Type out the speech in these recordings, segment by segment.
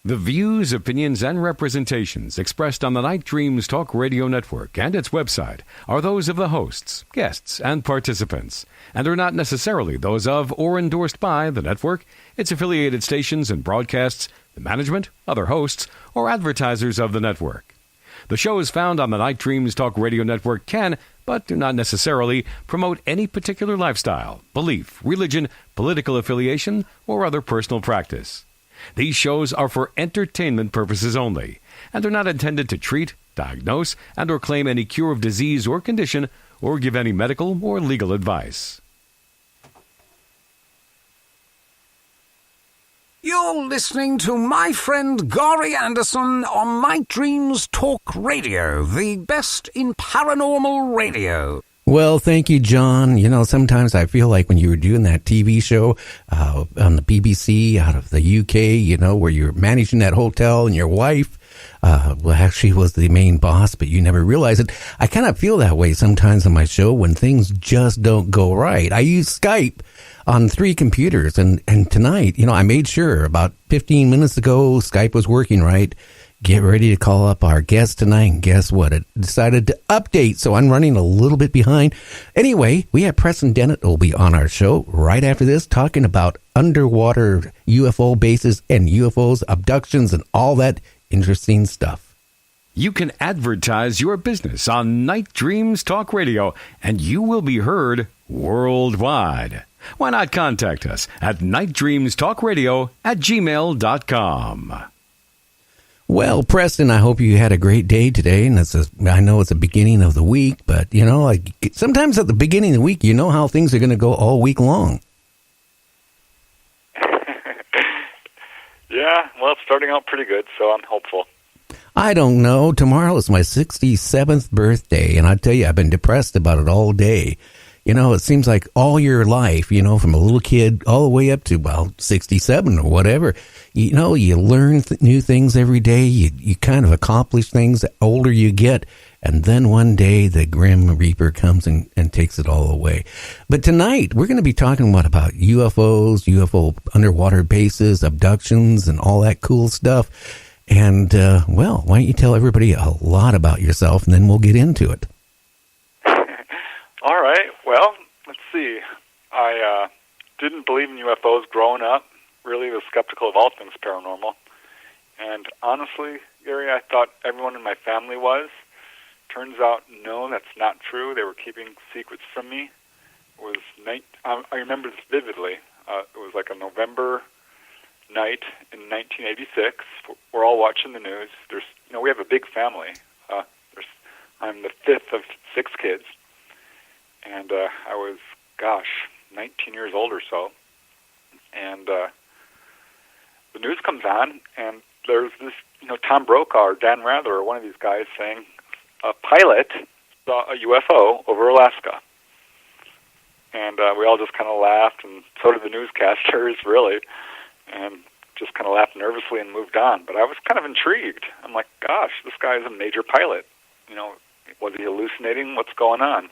The views, opinions, and representations expressed on the Night Dreams Talk Radio Network and its website are those of the hosts, guests, and participants, and are not necessarily those of or endorsed by the network, its affiliated stations and broadcasts, the management, other hosts, or advertisers of the network. The shows found on the Night Dreams Talk Radio Network can, but do not necessarily, promote any particular lifestyle, belief, religion, political affiliation, or other personal practice. These shows are for entertainment purposes only and are not intended to treat, diagnose, and or claim any cure of disease or condition or give any medical or legal advice. You're listening to my friend Gary Anderson on Night Dreams Talk Radio, the best in paranormal radio. Well, thank you, John. You know, sometimes I feel like when you were doing that TV show on the BBC out of the UK, you know, where you're managing that hotel and your wife, actually was the main boss, but you never realize it. I kind of feel that way sometimes on my show when things just don't go right. I use Skype on 3 computers, and tonight, you know, I made sure about 15 minutes ago Skype was working right. Get ready to call up our guest tonight, and guess what? It decided to update, so I'm running a little bit behind. Anyway, we have Preston Dennett will be on our show right after this, talking about underwater UFO bases and UFOs, abductions, and all that interesting stuff. You can advertise your business on Night Dreams Talk Radio, and you will be heard worldwide. Why not contact us at nightdreamstalkradio@gmail.com. Well, Preston, I hope you had a great day today, and I know it's the beginning of the week, but, you know, like sometimes at the beginning of the week, you know how things are going to go all week long. Yeah, well, it's starting out pretty good, so I'm hopeful. I don't know. Tomorrow is my 67th birthday, and I tell you, I've been depressed about it all day. You know, it seems like all your life, you know, from a little kid all the way up to, well, 67 or whatever, you know, you learn new things every day. You kind of accomplish things the older you get. And then one day the Grim Reaper comes and takes it all away. But tonight we're going to be talking about UFOs, UFO underwater bases, abductions, and all that cool stuff. And, well, why don't you tell everybody a lot about yourself, and then we'll get into it. All right. Well, let's see. I didn't believe in UFOs growing up. Really was skeptical of all things paranormal. And honestly, Gary, I thought everyone in my family was. Turns out, no, that's not true. They were keeping secrets from me. It was I remember this vividly. It was like a November night in 1986. We're all watching the news. We have a big family. I'm the 5th of 6 kids. And I was, 19 years old or so. And the news comes on, and there's this, Tom Brokaw or Dan Rather or one of these guys saying a pilot saw a UFO over Alaska. And we all just kind of laughed, and so did the newscasters, really, and just kind of laughed nervously and moved on. But I was kind of intrigued. I'm like, gosh, this guy is a major pilot. Was he hallucinating? What's going on?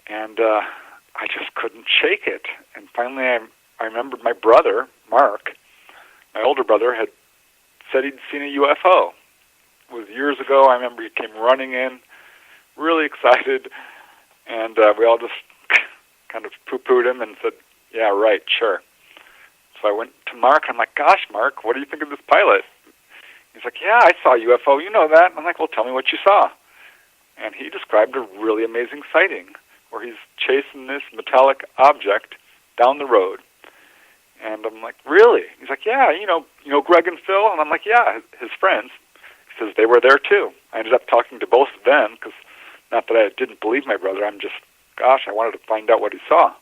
And I just couldn't shake it. And finally I remembered my brother, Mark, my older brother, had said he'd seen a UFO. It was years ago. I remember he came running in, really excited, and we all just kind of poo-pooed him and said, yeah, right, sure. So I went to Mark, and I'm like, gosh, Mark, what do you think of this pilot? He's like, yeah, I saw a UFO, you know that. I'm like, well, tell me what you saw. And he described a really amazing sighting where he's chasing this metallic object down the road. And I'm like, really? He's like, yeah, you know Greg and Phil? And I'm like, yeah, his friends. He says they were there too. I ended up talking to both of them because Not that I didn't believe my brother. I'm just, gosh, I wanted to find out what he saw.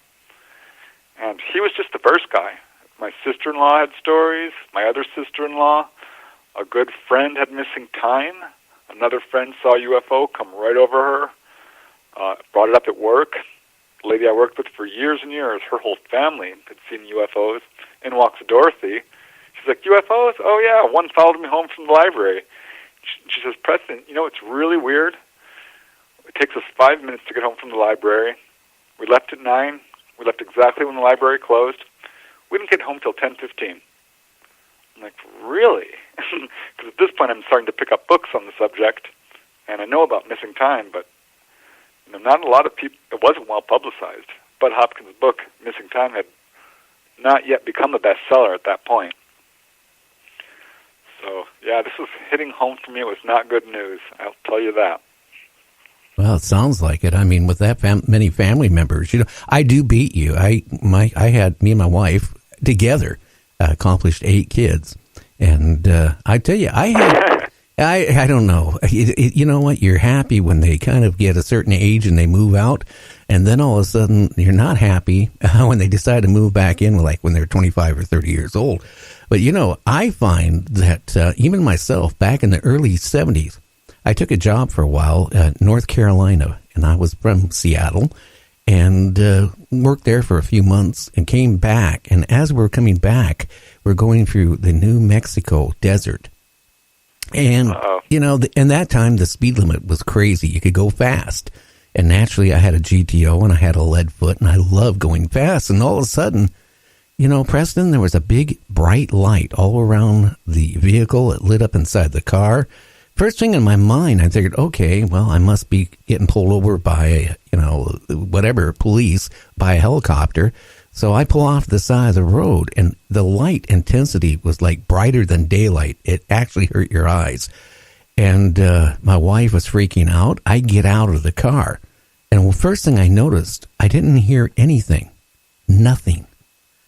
And he was just the first guy. My sister-in-law had stories. My other sister-in-law, a good friend, had missing time. Another friend saw a UFO come right over her. Brought it up at work. The lady I worked with for years and years, her whole family had seen UFOs. In walks Dorothy. She's like, UFOs? Oh, yeah, one followed me home from the library. She says, Preston, you know, it's really weird. It takes us 5 minutes to get home from the library. We left at 9. We left exactly when the library closed. We didn't get home till 10:15. I'm like, really? Because at this point I'm starting to pick up books on the subject, and I know about missing time, but not a lot of people, it wasn't well publicized. Bud Hopkins' book, Missing Time, had not yet become a bestseller at that point. So, yeah, this was hitting home for me. It was not good news, I'll tell you that. Well, it sounds like it. I mean, with that many family members, I do beat you. I had, me and my wife together accomplished 8 kids. And I tell you, I don't know. You know what? You're happy when they kind of get a certain age and they move out. And then all of a sudden, you're not happy when they decide to move back in, like when they're 25 or 30 years old. But, I find that even myself, back in the early 70s, I took a job for a while at North Carolina, and I was from Seattle, and worked there for a few months and came back. And as we're coming back, we're going through the New Mexico desert. And, in that time, the speed limit was crazy. You could go fast. And naturally, I had a GTO and I had a lead foot, and I loved going fast. And all of a sudden, Preston, there was a big bright light all around the vehicle. It lit up inside the car. First thing in my mind, I figured, okay, well, I must be getting pulled over by, whatever, police, by a helicopter. So I pull off the side of the road, and the light intensity was like brighter than daylight. It actually hurt your eyes. And my wife was freaking out. I get out of the car. And the first thing I noticed, I didn't hear anything. Nothing.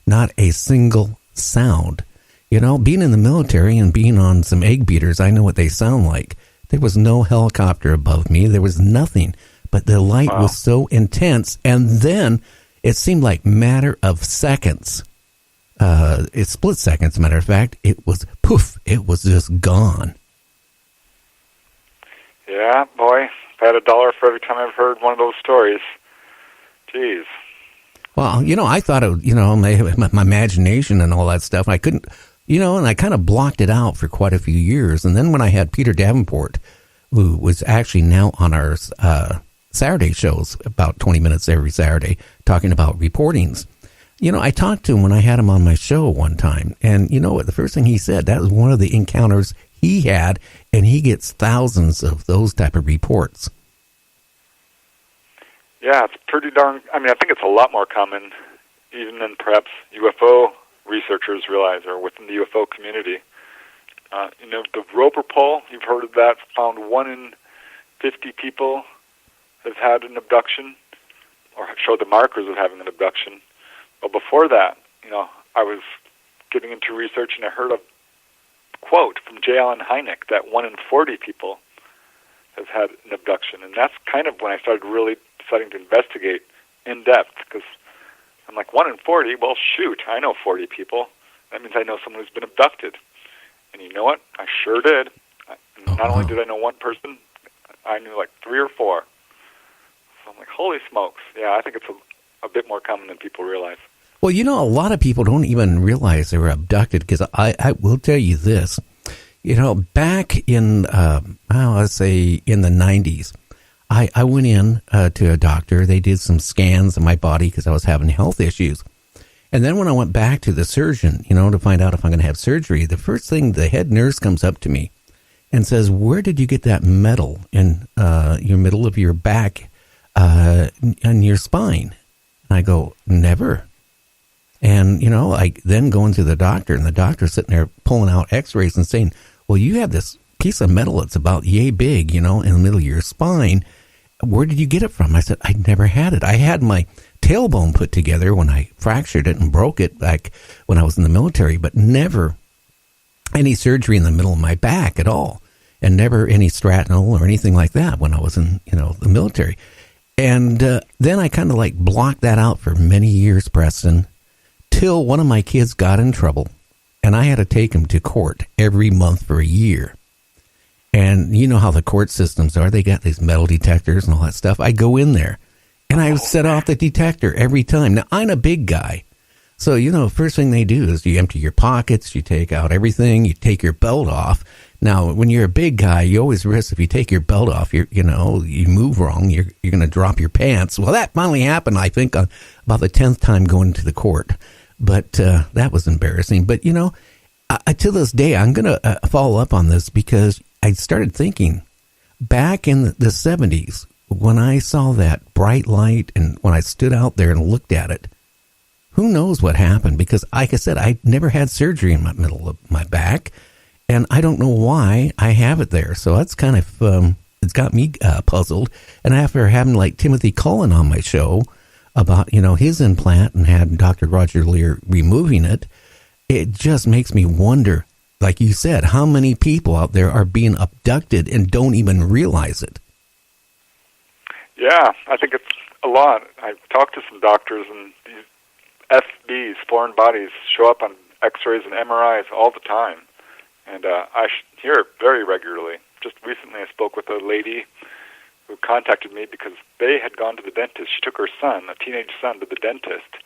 Not a single sound. Being in the military and being on some egg beaters, I know what they sound like. There was no helicopter above me. There was nothing. But the light was so intense. And then it seemed like matter of seconds. It split seconds, matter of fact. It was poof. It was just gone. Yeah, boy. If I had $1 for every time I've heard one of those stories. Jeez. Well, I thought my imagination and all that stuff. I couldn't... and I kind of blocked it out for quite a few years. And then when I had Peter Davenport, who was actually now on our Saturday shows, about 20 minutes every Saturday, talking about reportings, I talked to him when I had him on my show one time. And you know what? The first thing he said, that was one of the encounters he had, and he gets thousands of those type of reports. Yeah, it's pretty darn... I think it's a lot more common even than perhaps UFO researchers realize, or within the UFO community. The Roper poll, you've heard of that, found 1 in 50 people have had an abduction, or showed the markers of having an abduction. But before that, I was getting into research, and I heard a quote from J. Allen Hynek that 1 in 40 people have had an abduction. And that's kind of when I started really deciding to investigate in depth, because I'm like, 1 in 40? Well, shoot, I know 40 people. That means I know someone who's been abducted. And you know what? I sure did. Not only did I know one person, I knew like 3 or 4. So I'm like, holy smokes. Yeah, I think it's a bit more common than people realize. Well, a lot of people don't even realize they were abducted, because I will tell you this. Back in, let's say in the 90s, I went in to a doctor. They did some scans of my body because I was having health issues. And then when I went back to the surgeon, to find out if I'm going to have surgery, the first thing, the head nurse comes up to me and says, where did you get that metal in your middle of your back and your spine? And I go, never. And, I then go into the doctor, and the doctor's sitting there pulling out x-rays and saying, well, you have this piece of metal that's about yay big, in the middle of your spine. Where did you get it from? I said, I never had it. I had my tailbone put together when I fractured it and broke it back when I was in the military, but never any surgery in the middle of my back at all. and never any shrapnel or anything like that when I was in, the military. And then I kind of like blocked that out for many years, Preston, till one of my kids got in trouble, and I had to take him to court every month for a year. And you know how the court systems are. They got these metal detectors and all that stuff. I go in there, and I set off the detector every time. Now, I'm a big guy. So, first thing they do is you empty your pockets, you take out everything, you take your belt off. Now, when you're a big guy, you always risk if you take your belt off, you move wrong, you're going to drop your pants. Well, that finally happened, I think, on about the 10th time going to the court. But that was embarrassing. But, to this day, I'm going to follow up on this because I started thinking back in the 70s when I saw that bright light and when I stood out there and looked at it, who knows what happened? Because, like I said, I never had surgery in my middle of my back, and I don't know why I have it there. So that's kind of, it's got me puzzled. And after having like Timothy Cullen on my show about, his implant and had Dr. Roger Lear removing it, it just makes me wonder, like you said, how many people out there are being abducted and don't even realize it? Yeah, I think it's a lot. I've talked to some doctors, and these FBs, foreign bodies, show up on X-rays and MRIs all the time, and I hear it very regularly. Just recently I spoke with a lady who contacted me because they had gone to the dentist. She took her son, a teenage son, to the dentist,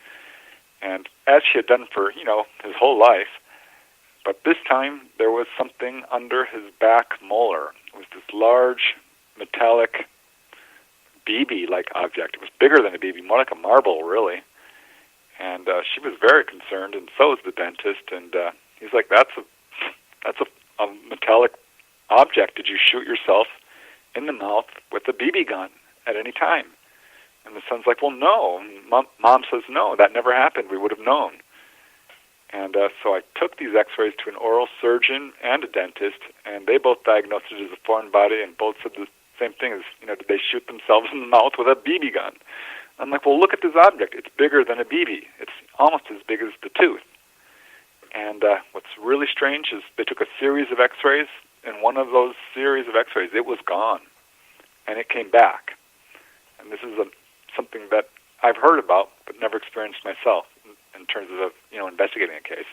and as she had done for, his whole life, but this time there was something under his back molar. It was this large, metallic, BB-like object. It was bigger than a BB, more like a marble, really. And she was very concerned, and so was the dentist. And he's like, "That's a metallic object. Did you shoot yourself in the mouth with a BB gun at any time?" And the son's like, "Well, no." And Mom says, "No, that never happened. We would have known." And so I took these X-rays to an oral surgeon and a dentist, and they both diagnosed it as a foreign body, and both said the same thing as, did they shoot themselves in the mouth with a BB gun? I'm like, well, look at this object. It's bigger than a BB. It's almost as big as the tooth. And what's really strange is they took a series of X-rays, and one of those series of X-rays, it was gone, and it came back. And this is something that I've heard about but never experienced myself in terms of investigating a case.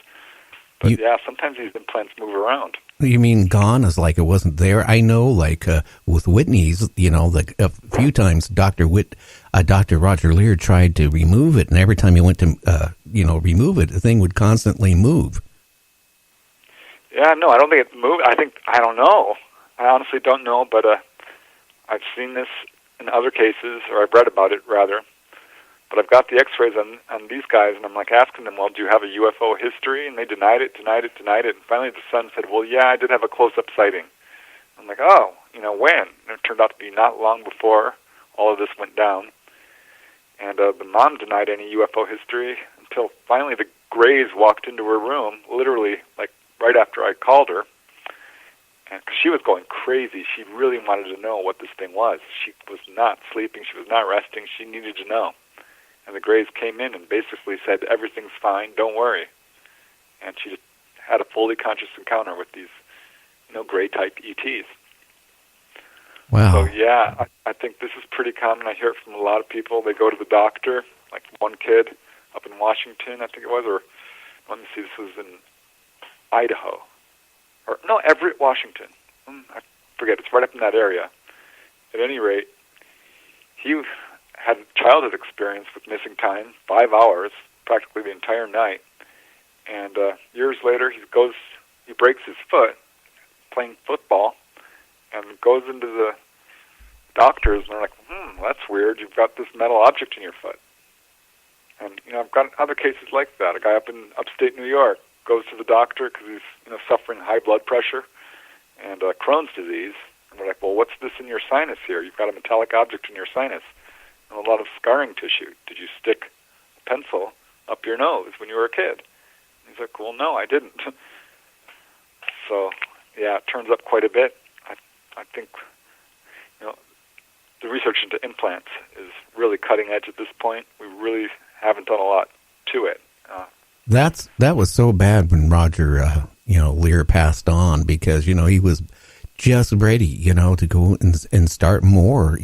But sometimes these implants move around. You mean gone as like it wasn't there? I know, like with Whitney's, like a few times Dr. Roger Lear tried to remove it, and every time he went to, remove it, the thing would constantly move. Yeah, no, I don't think it moved. I don't know. I honestly don't know, but I've seen this in other cases, or I've read about it, rather. But I've got the X-rays on these guys, and I'm like asking them, well, do you have a UFO history? And they denied it. And finally the son said, well, yeah, I did have a close-up sighting. I'm like, oh, when? And it turned out to be not long before all of this went down. And the mom denied any UFO history until finally the Grays walked into her room, literally, like right after I called her. And 'cause she was going crazy. She really wanted to know what this thing was. She was not sleeping. She was not resting. She needed to know. And the Grays came in and basically said, everything's fine, don't worry. And she just had a fully conscious encounter with these, Gray-type ETs. Wow. So, yeah, I think this is pretty common. I hear it from a lot of people. They go to the doctor, like one kid up in Washington, I think it was, or let me see, this was in Idaho. Or, no, Everett, Washington. I forget, it's right up in that area. At any rate, he had a childhood experience with missing time, 5 hours, practically the entire night. And years later, he breaks his foot playing football and goes into the doctors, and they're like, that's weird. You've got this metal object in your foot. And, I've got other cases like that. A guy up in upstate New York goes to the doctor because he's, suffering high blood pressure and Crohn's disease. And they're like, well, what's this in your sinus here? You've got a metallic object in your sinus. A lot of scarring tissue. Did you stick a pencil up your nose when you were a kid? And he's like, well, no, I didn't. So, yeah, it turns up quite a bit. I think, the research into implants is really cutting edge at this point. We really haven't done a lot to it. That was so bad when Roger, Lear passed on because, he was just ready, to go and start more,